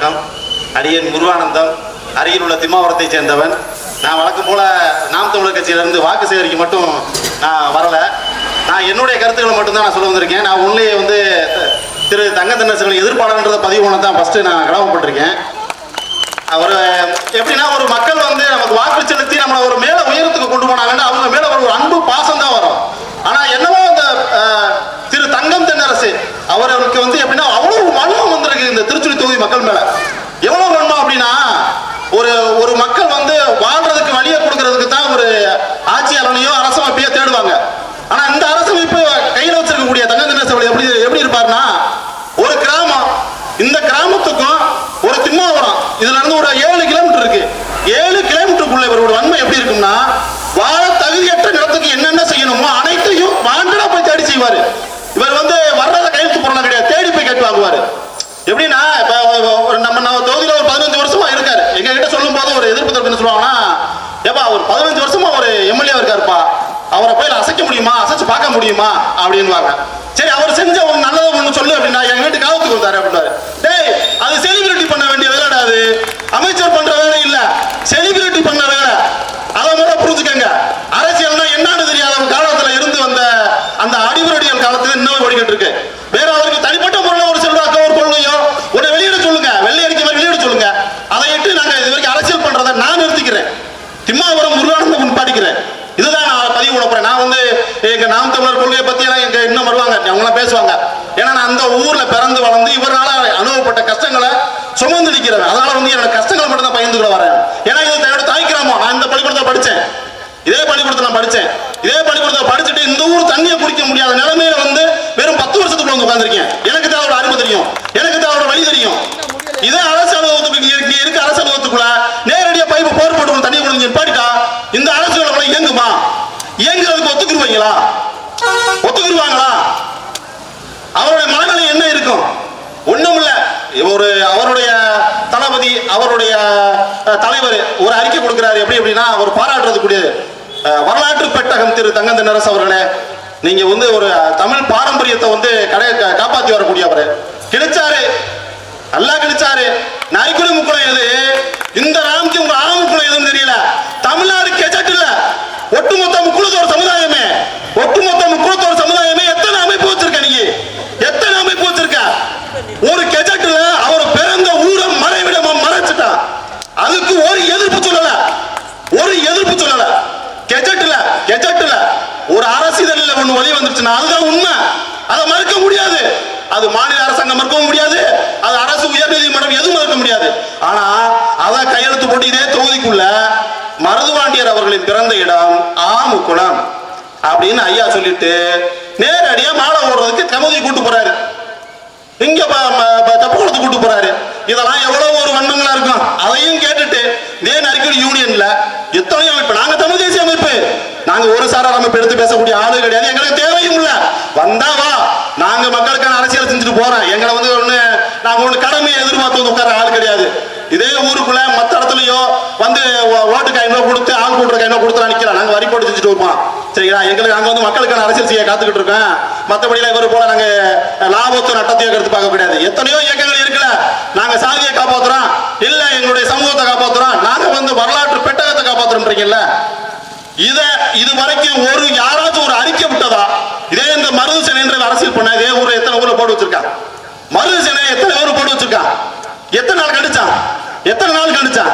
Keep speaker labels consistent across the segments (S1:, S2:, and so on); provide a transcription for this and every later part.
S1: வணக்கம். அடியேன் முருகானந்தம், அருகில் உள்ள திம்மாவரத்தை சேர்ந்தவன். நான் வழக்கம் போல நாம் தமிழர் கட்சியிலிருந்து வாக்கு சேகரிக்க மட்டும் நான் வரல. நான் என்னுடைய கருத்துக்களை மட்டும்தான் நான் சொல்ல வந்திருக்கேன். நான் உண்மையே வந்து திரு தங்க தென்னரசுகளின் எதிர்ப்பாளர்ன்றதை பதிவு பண்ண தான் ஃபர்ஸ்ட் நான் கடமைப்பட்டிருக்கேன். அவர் எப்படின்னா, ஒரு மக்கள் வந்து நமக்கு வாக்கு செலுத்தி நம்மளை ஒரு மேல உயரத்துக்கு கொண்டு போனாங்கன்னா அவங்க மேல ஒரு அன்பு பாசம் தான் வரும். ஆனா என்னவோ அந்த திரு தங்கம் தென்னரசு அவருக்கு வந்து எப்படின்னா அவ்வளவு வன்மம் வந்திருக்கு இந்த திருச்சுழி தொகுதி மக்கள் மேல. எவ்வளவு வன்மம் அப்படின்னா, ஒரு மக்கள் வந்து வாழ்றதுக்கு வழியை கொடுக்கறதுக்கு தான் ஒரு ஆட்சியாளனையோ அரசமைப்பையோ தேடுவாங்க. ஆனா இந்த அரசமைப்பு கையில வச்சிருக்கக்கூடிய தங்க தென்னரசு எப்படி இருப்பாருன்னா, ஒரு கிராமம், இந்த கிராமத்துக்கும் ஒரு திம்மாவரம் இதுல இருந்து ஒரு 7 கிலோமீட்டர் இருக்கு. 7 கிலோமீட்டருக்குள்ள இவரோட வன்மை எப்படி இருக்கும்னா, வாழ தகுதியற்ற நிலத்துக்கு என்னென்ன செய்யணுமோ அனைத்தையும் வாண்டடா போய் தேடி செய்வாரு. இவர் வந்து வர்றத கையெழுத்து போடலாம் கிடையாது, தேடி போய் கேட்டு வாங்குவாரு. எப்படின்னா, இப்ப நம்ம தொகுதியில ஒரு 15 வருஷமா இருக்காரு. எங்க கிட்ட சொல்லும் போது ஒரு எதிர்ப்பு தரப்பு என்ன சொல்லுவாங்கன்னா, ஏப்பா ஒரு 15 வருஷமா ஒரு எம்எல்ஏ இருக்காருப்பா, அவரை போய் அசைக்க முடியுமா, அசைச்சு பார்க்க முடியுமா அப்படின்னு. சரி, அவர் செஞ்ச ஒரு நல்லதை ஒண்ணு சொல்லு அப்படின்னா, எங்க வீட்டு காவத்துக்கு வந்தாரு அப்படின்னாரு. டேய், அது செலிபிரிட்டி பண்ண வேண்டிய வேலைடா, அது அமைச்சர் பண்ற வேலை இல்ல, செலிபிரிட்டி பண்ண வேலை. அதை முதல்ல புரிஞ்சுக்கங்க. அரசியல்னா என்னன்னு தெரியாத காலத்துல இருந்து வந்த அந்த அடிவரடியல் காலத்துல இன்னும் ஓடிக்கிட்டு இருக்கு. வேற அவருக்கு தனிப்பட்ட முறையில் ஒரு செல்வாக்க ஒரு கொள்கையோ ஒரு வெளியிட சொல்லுங்க, வெள்ளை அடிக்க மாதிரி வெளியிட சொல்லுங்க. அதை இட்டு நாங்க இது வரைக்கும் அரசியல் பண்றதை நான் நிறுத்திக்கிறேன். திம்மாவரம் முருகானந்தம் பாடிக்கிறேன். இதுதான் நான் பதிவு பண்ண போறேன். நான் வந்து எங்க நாம் தமிழர் கொள்கையை பத்தி எல்லாம் எங்க இன்னும் வருவாங்க, அவங்களாம் பேசுவாங்க. ஏன்னா நான் அந்த ஊர்ல பிறந்து வளர்ந்து இவரால அனுபவப்பட்ட கஷ்டங்களை சுமந்து நிற்கிறேன். அதனால வந்து என்னோட கஷ்டங்களை மட்டும் தான் பகிர்ந்து கொள்ள வரேன். ஏன்னா இது என்னோட தாய்க்கிராமம். நான் இந்த பள்ளிக்கூடத்தில் படித்தேன், இதே பள்ளிக்கூடத்தில் நான் படித்தேன். இதே பள்ளிக்கூடத்தில் படிச்சுட்டு இந்த ஊர் தண்ணியை குடிக்க முடியாத நிலைமையில வந்து வெறும் 10 வருஷத்துக்குள்ள வந்து உட்கார்ந்துருக்கேன். எனக்கு தான் அவரோட அறிவு தெரியும், எனக்கு தான் அவரோட வழி தெரியும். இதே அரசு அலுவலகத்துக்கு இருக்க அரசு அலுவலகத்துக்குள்ள நேரடியாக பைப்பு போர் போட்டு தண்ணி கொடுத்து நிப்பாட்டிட்டா இந்த அரசு அலுவலகம் இயங்குமா? இயங்குறதுக்கு ஒத்துக்குருவீங்களா? ஒத்துக்குருவாங்களா? அவருடைய மனநிலை என்ன இருக்கும்? ஒண்ணும் இல்ல. அவருடைய தளபதி, அவருடைய தலைவர் ஒரு அறிக்கை கொடுக்கிறாரு. எப்படின்னா, அவர் பாராட்டுறதுக்கூடிய வரலாற்று பெட்டகம் திரு தங்கம் தென்னரசு அவர்களே, நீங்க வந்து ஒரு தமிழ் பாரம்பரியத்தை வந்து காப்பாற்றி வரக்கூடிய அவர் கிடைச்சாரு, நல்லா கிடைச்சாரு. நரிக்குடி முக்குளம் எது, இந்த ராம்க்கு உங்க ஆமுக்குளம் எதுன்னு தெரியல. தமிழ்நாடு கெஜெட் இல்ல, ஒட்டுமொத்த முக்குளத்தோட சமுதாயமே, ஒட்டுமொத்த முக்குளத்தோட சமுதாயமே எத்தனை அமைப்பு வச்சிருக்க? நீங்க எத்தனை அமைப்பு வச்சிருக்க? ஒரு கெஜெட்ல அவர் பிறந்த ஊரை மறைவிடமா மறைச்சிட்டா, அதுக்கு ஒரு எதிர்ப்பு சொல்லல, ஒரு எதிர்ப்பு சொல்லல. கெஜெட்ல ஒரு அரசியல் ஒண்ணு வழி வந்துருச்சுன்னா அதுதான் உண்மை, அதை மறுக்க முடியாது. அது மாநில அரசாங்கம் மறுக்கவும் முடியாது, அது அரசு உயர்நீதிமன்றம் எதுவும் மறுக்க முடியாது. ஆனா அதை கையெழுத்து போட்டு இதே தொகுதிக்குள்ள மருதுபாண்டியர் அவர்களின் பிறந்த இடம் ஆமுக்குளம் அப்படின்னு ஐயா சொல்லிட்டு நேரடியா மாலை ஓடுறதுக்கு கமுதி கூட்டு போறாரு, இங்க தப்புக்குளத்து கூட்டு போறாரு. இதெல்லாம் எவ்வளவு ஒரு வன்மங்களா இருக்கும். அதையும் கேட்டுட்டு இதே நரிக்குடி யூனியன்ல எத்தனையோ அமைப்பு, நாங்க தமிழ் தேசிய அமைப்பு, நாங்க ஒரு சாரார் அமைப்பு எடுத்து பேசக்கூடிய ஆளு கிடையாது, எங்களுக்கு தேவையும் இல்ல. வந்தாவா, நாங்க மக்களுக்கான அரசியல் செஞ்சுட்டு போறோம். எங்களை வந்து நாங்க ஒண்ணு கடமையை எதிர்பார்த்து வந்து உட்கார ஆள் கிடையாது. இதே ஊருக்குள்ள மற்ற இடத்துலயோ வந்து ஓட்டுக்கு 500 கொடுத்து ஆள் கூட்டுறக்கு 500 கொடுத்து நிக்கிறோம். நாங்க வரி போட்டு செஞ்சுட்டு வருவோம். சரிங்களா? எங்களுக்கு நாங்க வந்து மக்களுக்கான அரசியல் செய்ய காத்துக்கிட்டு இருக்கோம். மற்றபடி இவர் போல நாங்க லாபத்தை நட்டத்தையும் கருத்து பார்க்க கூடாது. எத்தனையோ இயக்கங்கள் இருக்குல்ல, நாங்க சாதியை காப்பாத்துறோம், இல்ல எங்களுடைய சமூகத்தை காப்பாத்துறோம், நாங்க வந்து வரலாற்று பெட்டகத்தை காப்பாத்துறோம்ன்றீங்கல்ல. இது வரைக்கும் ஒரு யாராச்சும் ஒரு அறிக்கை விட்டதா? இதே இந்த மருது சேனை அரசியல் பண்ண இதே ஊர்ல எத்தனை ஊர்ல போட்டு வச்சிருக்கான்? மருது சேனை எத்தனை ஊர் போட்டு வச்சிருக்கான்? எத்தனை நாள் கழிச்சான்? எத்தனை நாள் கழிச்சான்?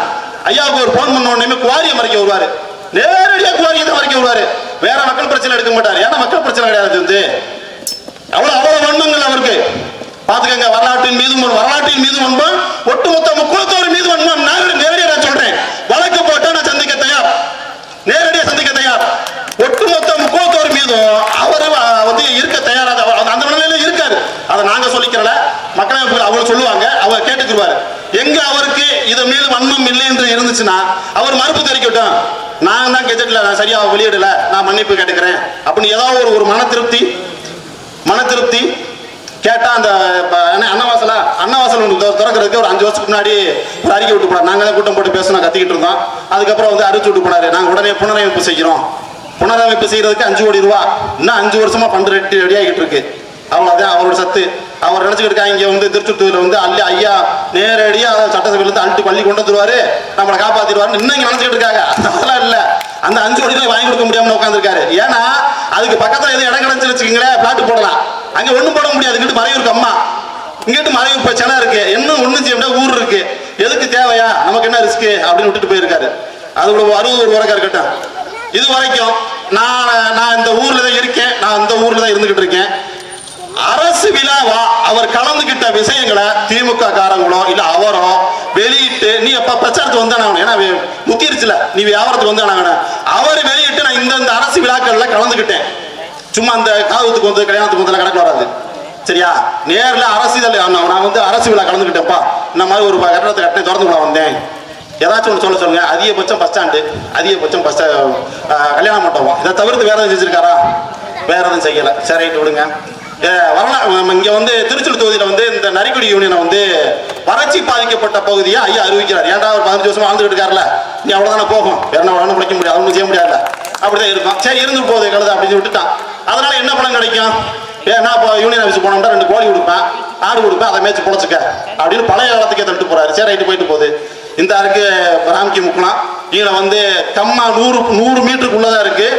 S1: ஐயாவுக்கு ஒரு போன் பண்ண உடனே குவாரியை மறைக்க வருவாரு, நேரடியா குவாரியை தான் மறைக்க வருவாரு. வேற மக்கள் பிரச்சனை எடுக்க மாட்டாரு. ஏன்னா மக்கள் பிரச்சனை கிடையாது. வந்து அவ்வளவு வன்மங்கள் அவருக்கு. பாத்துக்கங்க, வரலாற்றின் மீது வன்மம், ஒட்டுமொத்த முக்குளத்தோர் மீது வன்மம். நேரடியா நான் சொல்றேன், வழக்கு போட்டா நான் சந்திக்க தயார், நேரடியா சந்திக்க தயார். ஒட்டுமொத்த முக்குளத்தோர் மீதும் அவர் வந்து இருக்க தயாராக அந்த நிலையில இருக்காரு. அதை நாங்க சொல்லிக்கிறல, மக்கள் அவங்க சொல்லுவாங்க, அவங்க கேட்டுக்குருவாரு. எங்க அவருக்கு இது மீது வன்மம் இல்லை என்று இருந்துச்சுன்னா அவர் மறுப்பு தெரிவிக்கட்டும். நான் தான் கெஜெட்ல நான் சரியா வெளியிடல, நான் மன்னிப்பு கேட்டுக்கிறேன் அப்படின்னு ஏதாவது ஒரு மன திருப்தி கேட்டா, அந்த அன்னவாசல் திறக்கிறதுக்கு ஒரு 5 வருஷத்துக்கு முன்னாடி ஒரு அறிக்கை விட்டு போனார். நாங்களே கூட்டம் போட்டு பேசணும் கத்திக்கிட்டு இருந்தோம். அதுக்கப்புறம் வந்து அறிவிச்சு விட்டு போனாரு, நாங்க உடனே புனரமைப்பு செய்கிறோம். புனரமைப்பு செய்யறதுக்கு 5 கோடி ரூபாய் இன்னும் 5 வருஷமா பண்ற ரெடி ஆகிட்டு இருக்கு. அவ்வளவுதான் அவரோட சத்து. அவர் நினைச்சுக்கிட்டு இருக்காங்க இங்க வந்து திருச்செந்தூர்ல வந்து ஐயா நேரடியா சட்டசபையில இருந்து அழுட்டு பள்ளி கொண்டு வந்துருவாரு, நம்மளை காப்பாத்திடுவாரு இன்னும் இங்க நினைச்சுக்கிட்டு இருக்காங்க. அதெல்லாம் இல்ல, அந்த 5 கோடி ரூபாய் வாங்கி கொடுக்க முடியாம உட்காந்துருக்காரு. ஏன்னா அதுக்கு பக்கத்துல எதுவும் இடம் கிடைச்சு வச்சுக்கீங்களேன், பிளாட் போடலாம். அங்க ஒண்ணும் போட முடியாது, இங்கிட்டு மறையூருக்கு அம்மா, இங்கிட்டு மறையூர் பிரச்சனை இருக்கு, இன்னும் ஒண்ணும் செய்ய முடியாது, ஊர் இருக்கு, எதுக்கு தேவையா, நமக்கு என்ன ரிஸ்க் அப்படின்னு விட்டுட்டு போயிருக்காரு. அது 60 வரைக்கும் இருக்கட்டும். இது வரைக்கும் நான் இந்த ஊர்ல தான் இருக்கேன், நான் இந்த ஊர்ல தான் இருந்துகிட்டு இருக்கேன். அரசு விழாவா அவர் கலந்துகிட்ட விஷயங்களை திமுக காரங்களோ இல்ல அவரோ வெளியிட்டு நீ எப்ப பிரச்சாரத்துக்கு வந்தானே, ஏன்னா முத்திருச்சுல நீ வியாபாரத்துக்கு வந்தானாங்க, அவர் வெளியிட்டு நான் இந்த அரசு விழாக்கள்ல கலந்துகிட்டேன், சும்மா அந்த காதுத்துக்கு வந்து கல்யாணத்துக்கு வந்து கணக்கு வராது சரியா, நேர்ல அரசியல் நான் வந்து அரசு விழா கலந்துகிட்டேன்ப்பா, இந்த மாதிரி ஒரு கட்டணத்தை கட்டின திறந்து விழா வந்தேன், ஏதாச்சும் ஒன்று சொல்ல சொல்லுங்க. அதிகபட்சம் பஸ் ஸ்டாண்டு, அதிகபட்சம் பஸ் கல்யாண மண்டபம், இதை தவிர்த்து வேற எதுவும் செஞ்சிருக்காரா? வேற எதுவும் செய்யலை. சரி ரைட்டு விடுங்க. வரலாம். இங்க வந்து திருச்சூர் தொகுதியில வந்து இந்த நரிக்குடி யூனியனை வந்து வறட்சி பாதிக்கப்பட்ட பகுதியை ஐயா அறிவிக்கிறார். ஏன்டா ஒரு 15 வருஷமா வாழ்ந்துட்டு இருக்காருல்ல, நீ அவ்வளவுதானே போகும், வேற என்ன பிடிக்க முடியாது, ஒன்றும் செய்ய முடியாது, அப்படிதான் இருக்கும். சரி இருந்து போகுது கழுது அப்படின்னு விட்டுட்டான். அதனால என்ன பலன் கிடைக்கும்? ஏன்னா இப்போ யூனியன் ஆஃபீஸ் போனோம்னா 2 கோழி கொடுப்பேன், ஆடு கொடுப்பேன், அதை மேய்ச்சி பொழைச்சிக்க அப்படின்னு பழைய காலத்துக்கே தள்ளிட்டு போறாரு. சரி ரைட்டு போயிட்டு போகுது. இந்த இருக்கு ராம்கி முக்கலாம், இதுல வந்து கம்மா 100 மீட்டருக்குள்ளதான் இருக்கு.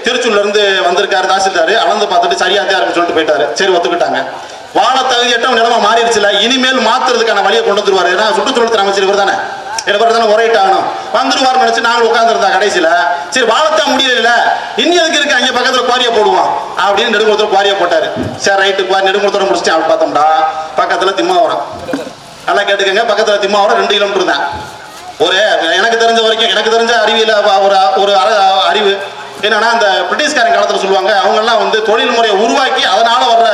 S1: திருச்சூர்ல இருந்து வந்திருக்காரு தாசில்தாரு, அளந்து பார்த்துட்டு சரியாத்தான் இருக்குன்னு சொல்லிட்டு போயிட்டாரு. சரி ஒத்துக்கிட்டாங்க. வாழ தகுதியற்ற நிலைமை மாறிடுச்சுல, இனிமேல் மாத்துறதுக்கான வழியை கொண்டு வந்துருவாரு. ஏன்னா சுற்றுச்சூழல் அமைச்சர் இவர் தானே, தானே உரையிட்டாகணும், வந்துருவார் நினைச்சு நாங்கள் உட்கார்ந்துருந்தா கடைசியில சரி வாழத்தான் முடியல, இனி எதுக்கு இருக்கு அங்க பக்கத்துல குவாரியை போடுவோம் அப்படின்னு நெடுங்குளத்தூர் குவாரியை போட்டாரு. சரி ரைட்டு நெடுங்குளத்தூர் முடிச்சுட்டு அவன் பார்த்தோம்டா பக்கத்துல திம்மாவரம், நல்லா கேட்டுக்கங்க, பக்கத்துல திம்மாவரம் 2 கிலோமீட்டர் தான். ஒரு எனக்கு தெரிஞ்ச வரைக்கும், எனக்கு தெரிஞ்ச அறிவியல ஒரு அறிவு என்னன்னா, இந்த பிரிட்டிஷ்காரன் காலத்துல சொல்லுவாங்க, அவங்க எல்லாம் வந்து தொழில் முறையை உருவாக்கி அதனால வர்ற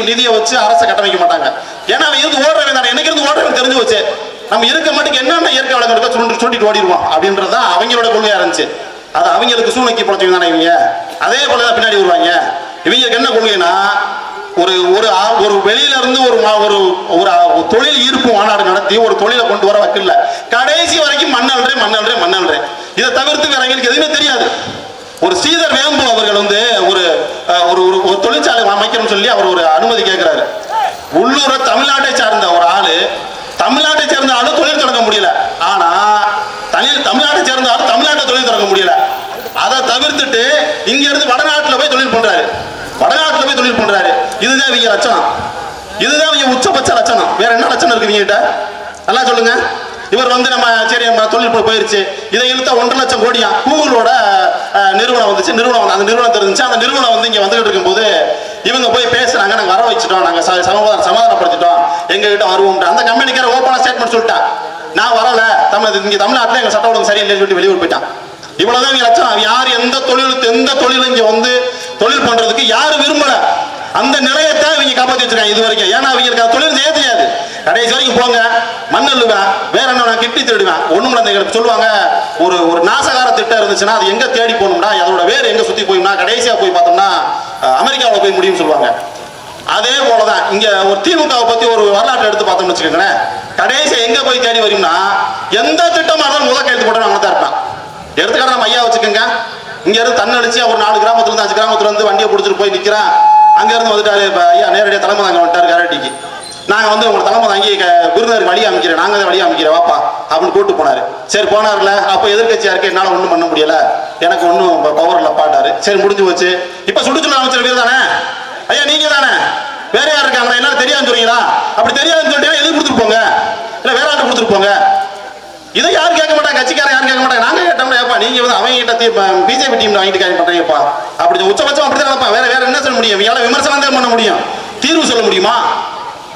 S1: நிதியை வச்சு அரசை கட்டமைக்க மாட்டாங்க. ஏன்னா அவன் இருந்து ஓடுறவன் தானே, எனக்கு இருந்து ஓடுறவன் தெரிஞ்சு வச்சு நம்ம இருக்க மாட்டேங்க என்னென்ன இயற்கை வளங்கள் இருக்கோ சுண்டிட்டு ஓடிடுவோம் அப்படின்றதான் அவங்களோட கொள்கையா இருந்துச்சு. அது அவங்களுக்கு சூழ்நிலைக்கு பிடிச்சவங்க தானே இவங்க, அதே போலதான் பின்னாடி வருவாங்க. இவங்களுக்கு என்ன கொள்கைன்னா, ஒரு வெளியில இருந்து ஒரு தொழில் ஈர்ப்பு மாநாடு நடத்தி ஒரு தொழிலை கொண்டு வர வைக்கல, கடைசி வரைக்கும் மண்ணல்றேன். இதை தவிர்த்து வேற எங்களுக்கு எதுவுமே தெரியாது. ஒரு ஸ்ரீதர் வேம்பு அவர்கள் வந்து ஒரு தொழிற்சாலை அமைக்கணும்னு சொல்லி அவர் ஒரு அனுமதி கேட்கிறாரு. உள்ளூர தமிழ்நாட்டை சார்ந்த ஒரு ஆளு, தமிழ்நாட்டை சேர்ந்த ஆளு தொழில் தொடங்க முடியல, ஆனா தமிழ்நாட்டை சேர்ந்த ஆளு தமிழ்நாட்டை தொழில் தொடங்க முடியல. அதை தவிர்த்துட்டு இங்க இருந்து வடநாட்டுல போய் தொழில் பண்றாரு, இதுதான் இவங்க லட்சணம், இதுதான் இவங்க உச்சபட்ச லட்சணம். வேற என்ன லட்சணம் இருக்கு இவங்க கிட்ட நல்லா சொல்லுங்க. இவர் வந்து நம்ம சரி தொழில் போயிருச்சு, இதை இழுத்தா 1.5 லட்சம் கோடியா கூகுளோட நிறுவனம் வந்துச்சு, அந்த நிறுவனம் தெரிஞ்சிச்சு. அந்த நிறுவனம் வந்து இங்க வந்துகிட்டு இருக்கும்போது இவங்க போய் பேசுறாங்க, நாங்க வர வச்சுட்டோம், நாங்க சமாதானப்படுத்திட்டோம், எங்க கிட்ட வருவோம். அந்த கம்பெனிக்கார ஓப்பனா ஸ்டேட்மெண்ட் சொல்லிட்டா, நான் வரல, இங்க தமிழ்நாட்டில் எங்க சட்ட ஒழுங்கு சரியில்லைன்னு சொல்லிட்டு வெளியூர் போயிட்டான். இவ்வளவுதான் இவங்க லட்சணம். யார் எந்த தொழிலும் இங்க வந்து தொழில் பண்றதுக்கு யாரும் விரும்பல. அந்த நிலையத்தை இவங்க காப்பாற்றி வச்சிருக்காங்க இது வரைக்கும். ஏன்னா அவங்களுக்கு தொழில் செய்ய தெரியாது. கடைசி வரைக்கும் போங்க, மண்ணல்லுவேன், வேற என்ன நான் கிட்டி திருடுவேன், ஒண்ணும் சொல்லுவாங்க. ஒரு நாசகார திட்டம் இருந்துச்சுன்னா அது எங்க தேடி போகணும்னா, அதோட வேறு எங்க சுத்தி போயிடும்னா, கடைசியா போய் பார்த்தோம்னா அமெரிக்காவில் போய் முடியும்னு சொல்லுவாங்க. அதே போலதான் இங்க ஒரு திமுகவை பத்தி ஒரு வரலாற்றை எடுத்து பார்த்தோம்னு வச்சுக்கோங்களேன், கடைசியா எங்க போய் தேடி வரும்னா, எந்த திட்டமா இருந்தாலும் முதல் கையெழுத்து போட்டு அவங்க தான் இருப்பான். எடுத்துக்காட்டு நம்ம ஐயா வச்சுக்கோங்க, இங்க இருந்து தன்னடிச்சு ஒரு 4 கிராமத்துல இருந்து 5 கிராமத்துல இருந்து வண்டியை பிடிச்சிட்டு போய் நிக்கிறான். அங்க இருந்து வந்துட்டாரு ஐயா, நேரடியாக தலைமை தாங்க வந்துட்டாரு கராட்டிக்கு. நாங்க வந்து உங்க தலைமை தாங்கி விருந்தினருக்கு வழி அமைக்கிறேன், நாங்க தான் வழி அமைக்கிறேன் வாப்பா அப்படின்னு கூட்டு போனாரு. சரி போனார்ல, அப்ப எதிர்கட்சியா இருக்கு, என்னால ஒண்ணும் பண்ண முடியல, எனக்கு ஒன்னும் பவர் இல்ல பாட்டாரு. சரி முடிஞ்சு போச்சு. இப்ப சுற்றுச்சூழல் அமைச்சர் பேர் தானே ஐயா, நீங்க தானே, வேற யார் இருக்காங்க, என்னால தெரியாதுன்னு சொல்றீங்களா? அப்படி தெரியாதுன்னு சொல்லிட்டீங்கன்னா எது கொடுத்துட்டு போங்க, இல்ல வேற ஆட்டு கொடுத்துட்டு போங்க. இதை யாரும் கேட்க மாட்டாங்க, கட்சிக்காரன் யாரும் கேட்க மாட்டாங்க. நாங்க கேட்டோம்னா ஏப்பா நீங்க வந்து அவங்க கிட்ட பிஜேபி டீம் வாங்கிட்டு கேட்க மாட்டேங்கப்பா அப்படி உச்சபட்சம் அப்படிதான் நினைப்பா. வேற என்ன சொல்ல முடியும்? இவங்களால விமர்சனம் தான் பண்ண முடியும், தீர்வு சொல்ல முடியுமா?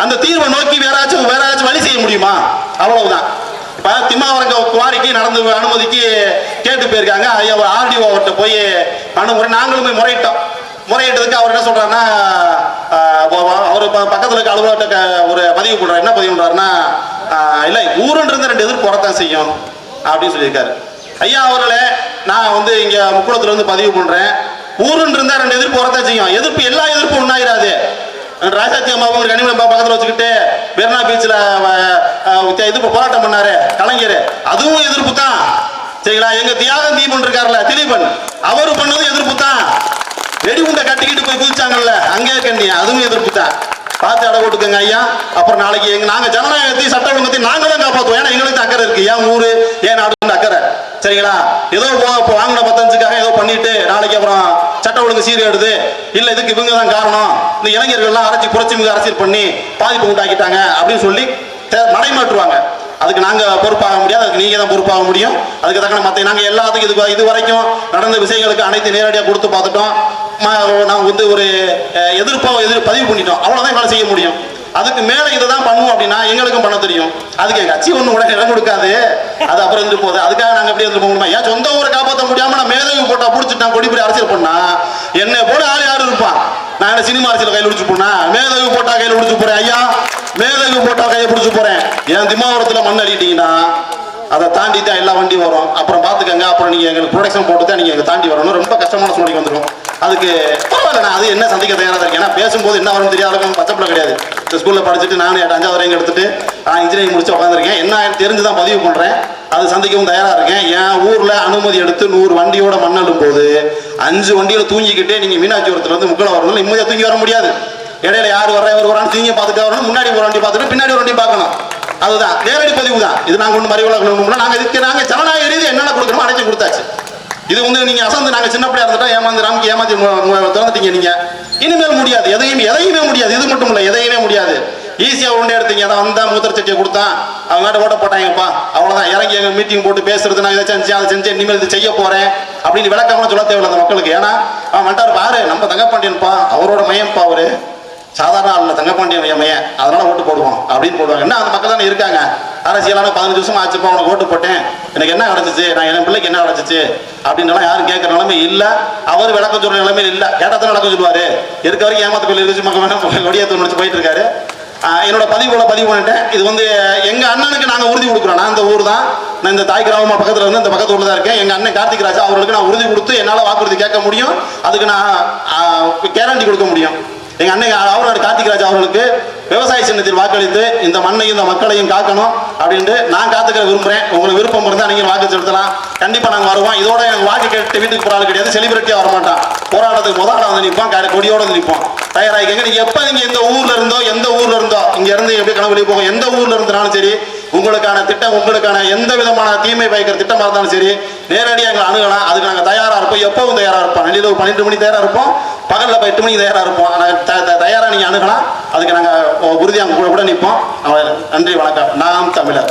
S1: அந்த தீர்வை நோக்கி வேறாச்சும் வழி செய்ய முடியுமா? அவ்வளவுதான். இப்ப திம்மாவரம் குவாரிக்கு நடந்து அனுமதிக்கு கேட்டு போயிருக்காங்க. ஐயா ஆர்டிஓ அவர்கிட்ட போய் அனுமுறை நாங்களும் போய் முறையிட்டதுக்கு அவர் என்ன சொல்றாருன்னா, அவர் பக்கத்துல இருக்க அலுவலகத்தை ஒரு பதிவு பண்றாரு. என்ன பதிவு பண்றாருன்னா, இல்ல ஊருன்னு இருந்த 2 எதிர்ப்பு வரத்தான் செய்யும் அப்படின்னு சொல்லியிருக்காரு. ஐயா அவர்களே, நான் வந்து இங்க முக்குளத்துல இருந்து பதிவு பண்றேன், ஊருன்னு இருந்தா 2 எதிர்ப்பு வரத்தான் செய்யும். எதிர்ப்பு எல்லா எதிர்ப்பும் ஒன்னாயிராது. ராஜாத்தி அம்மாவும் கனிமொழி பக்கத்துல வச்சுக்கிட்டு பெர்னா பீச்ல எதிர்ப்பு போராட்டம் பண்ணாரு கலைஞர், அதுவும் எதிர்ப்பு தான் சரிங்களா. எங்க தியாகம் தீபன் இருக்காருல்ல திலீபன், அவரு பண்ணதும் எதிர்ப்பு தான். வெடிகுண்டை கட்டிக்கிட்டு போய் குதிச்சாங்கல்ல, அங்கே கண்டி அதுவும் எதிர்ப்பு தான். பார்த்து அடை போட்டுக்கோங்க ஐயா. அப்புறம் நாளைக்கு நாங்க ஜனநாயகத்தையும் சட்ட ஒழுங்கத்தையும் நாங்க தான் காப்பாற்றுவோம். ஏன்னா எங்களுக்கு அக்கறை இருக்கு. ஏன் ஊரு ஏன் நாடு அக்கறை, சரிங்களா? ஏதோ வாங்கின 15க்காக ஏதோ பண்ணிட்டு நாளைக்கு அப்புறம் சட்ட ஒழுங்கு சீர்கேடுது இல்ல, இதுக்கு இவங்க தான் காரணம், இந்த இளைஞர்கள்லாம் அரைச்சி புரட்சி அரசியல் பண்ணி பாதிப்பு உண்டாக்கிட்டாங்க அப்படின்னு சொல்லி நடைமாற்றுவாங்க. அதுக்கு நாங்க பொறுப்பாக முடியாது, அதுக்கு நீங்க தான் பொறுப்பாக முடியும். அதுக்கு தக்கன மற்ற நாங்க எல்லாத்துக்கும் இது வரைக்கும் நடந்த விஷயங்களுக்கு அனைத்து நேரடியாக கொடுத்து பார்த்துட்டோம். நாங்கள் வந்து ஒரு பதிவு பண்ணிட்டோம். அவ்வளோதான் எங்களால் செய்ய முடியும். அதுக்கு மேலே இதை தான் பண்ணுவோம் அப்படின்னா எங்களுக்கும் பண்ண தெரியும். அதுக்கு எங்கள் கட்சி ஒன்று கூட இடம் கொடுக்காது. அது அப்புறம் இருந்து போகுது. அதுக்காக நாங்கள் எப்படி இருந்து போகணுமா? ஏன் சொந்த ஊரை காப்பாற்ற முடியாமல் நான் மேதவி போட்டா பிடிச்சிட்டு நான் கொடிப்படி அரசியல் பண்ணா என்ன போல ஆள் யாரும் இருப்பான்? நான் என்ன சினிமா அரசியல் கையில் பிடிச்சி போனா மேதவி போட்டா கையில் பிடிச்சி போறேன் ஐயா, மேதவி போட்டா கையை பிடிச்சி போறேன். ஏன் திமாவரத்தில் மண் அடிட்டீங்கன்னா அதை தாண்டி தான் எல்லா வண்டி வரும். அப்புறம் பார்த்துக்கங்க, அப்புறம் நீங்கள் எங்களுக்கு ப்ரொடக்ஷன் போட்டு தான் நீங்கள் எங்களை தாண்டி வரணும். ரொம்ப கஷ்டமான சூழ்நிலைக்கு வந்துடும். அதுக்கு பரவாயில்ல, நான் அது என்ன சந்திக்க தயாராக இருக்கேன். ஏன்னா பேசும்போது என்ன வரும்னு தெரியாத அளவுக்கு பச்சைப்பிள்ள கிடையாது. இந்த ஸ்கூலில் படிச்சுட்டு நானும் 5வது வரைக்கும் எடுத்துட்டு நான் இன்ஜினியரிங் முடிச்சு உட்காந்துருக்கேன். என்ன தெரிஞ்சு தான் பதிவு பண்ணுறேன். அது சந்திக்கவும் தயாராக இருக்கேன். என் ஊரில் அனுமதி எடுத்து 100 வண்டியோட மண்ணல்லும் போது 5 வண்டியில் தூங்கிக்கிட்டே நீங்கள் மீனாட்சிபுரத்துலேருந்து முக்கில் வரணும். நிம்மதியாக தூங்கி வர முடியாது. இடையில யார் வர்ற ஒரு வரான்னு தூங்கி பார்த்துட்டு வரணும். முன்னாடி ஒரு வண்டி பார்த்துட்டு பின்னாடி ஒரு வண்டி பார்க்கணும். அதுதான் நேரடி பதிவு தான். இது நாங்கள் ஒன்று மறிவளக்கணும்னா நாங்கள் ஜனநாயக ரீதி என்னென்ன கொடுக்கணுமோ அனைத்து கொடுத்தாச்சு. இது வந்து நீங்க அசந்து நாங்கள் சின்ன பிள்ளையா இருந்துட்டா ஏமாந்து ராமிக்கு ஏமாத்தி திறந்துட்டீங்க. நீங்க இனிமேல் முடியாது, எதையுமே முடியாது. இது மட்டும் இல்லை, எதையுமே முடியாது. ஈஸியாக ஒன்றே எடுத்தீங்க. அதை வந்தா மூத்திர சட்டியை கொடுத்தான், அவங்க ஓட்ட போட்டாங்கப்பா, அவ்வளோதான். இறங்கி எங்கள் மீட்டிங் போட்டு பேசுறது, நான் இதை செஞ்சேன் அதை செஞ்சேன் இனிமேல் இது செய்ய போறேன் அப்படின்னு விளக்கம்லாம் சொல்ல தேவையில்லை அந்த மக்களுக்கு. ஏன்னா அவன் வந்துட்டாரு பாரு, நம்ம தங்கப்பாண்டியன்ப்பா, அவரோட மையம்ப்பா, அவரு சாதாரண ஆள் தங்கப்பாண்டியன் மையன், அதனால ஓட்டு போடுவோம் அப்படின்னு போடுவாங்க. என்ன அந்த மக்கள் தானே இருக்காங்க. அரசியலான 15 வருஷம் ஆச்சுப்பா உனக்கு ஓட்டு போட்டேன், எனக்கு என்ன கிடைச்சிச்சு, நான் என் பிள்ளைக்கு என்ன கிடைச்சிச்சு அப்படின்லாம் யாரும் கேட்கற நிலைமை இல்லை. அவர் விளக்கம் சொல்ற நிலைமையில் இல்லை. கேட்டால் விளக்கம் சொல்லுவாரு. இருக்க வரைக்கும் ஏமாத்த பிள்ளை இருந்துச்சு மக்கள் வேணா கொடியேற்ற முடிச்சு போயிட்டு இருக்காரு. என்னோட பதிவு பண்ணிட்டேன். இது வந்து எங்க அண்ணனுக்கு நாங்கள் உறுதி கொடுக்குறோம். நான் இந்த ஊர் தான், நான் இந்த தாய் கிராமமா பக்கத்தில் இருந்து இந்த பக்கத்து ஊரில் தான் இருக்கேன். எங்கள் அண்ணன் கார்த்திக் ராஜா அவர்களுக்கு நான் உறுதி கொடுத்து என்னால் வாக்குறுதி கேட்க முடியும். அதுக்கு நான் கேரண்டி கொடுக்க முடியும். எங்க அண்ணன் அவரோட கார்த்திக் ராஜா அவர்களுக்கு விவசாய சின்னத்தில் வாக்களித்து இந்த மண்ணையும் இந்த மக்களையும் காக்கணும் அப்படின்ட்டு நான் காத்துக்க விரும்புறேன். உங்களுக்கு விருப்பம் இருந்தால் நீங்க வாக்கு செலுத்தலாம். கண்டிப்பா நாங்க வருவோம். இதோட எனக்கு வாக்கு கேட்டு வீட்டுக்கு போற ஆள் கிடையாது. செலிபிரிட்டியா வர மாட்டான். போராட்டத்துக்கு முதல்ல வந்து நிற்போம், கொடியோட வந்து நிற்போம். தயாராகிக்கங்க. நீங்க எப்ப நீங்க எந்த ஊர்ல இருந்தோ இங்க இருந்து எப்படி கனவு போகும், எந்த ஊர்ல இருந்தாலும் சரி, உங்களுக்கான திட்டம், உங்களுக்கான எந்த விதமான தீமை பயக்கிற திட்டமா இருந்தாலும் சரி, நேரடியாக எங்களை அணுகலாம். அதுக்கு நாங்கள் தயாரா இருப்போம். எப்பவும் தயாரா இருப்போம். நள்ளிரவு 12 மணி தயாரா இருப்போம், பகல்ல 8 மணிக்கு தயாரா இருப்போம். தயாரா நீங்க அணுகலாம். அதுக்கு நாங்கள் உறுதியாக கூட நிற்போம். நன்றி, வணக்கம். நாம் தமிழர்.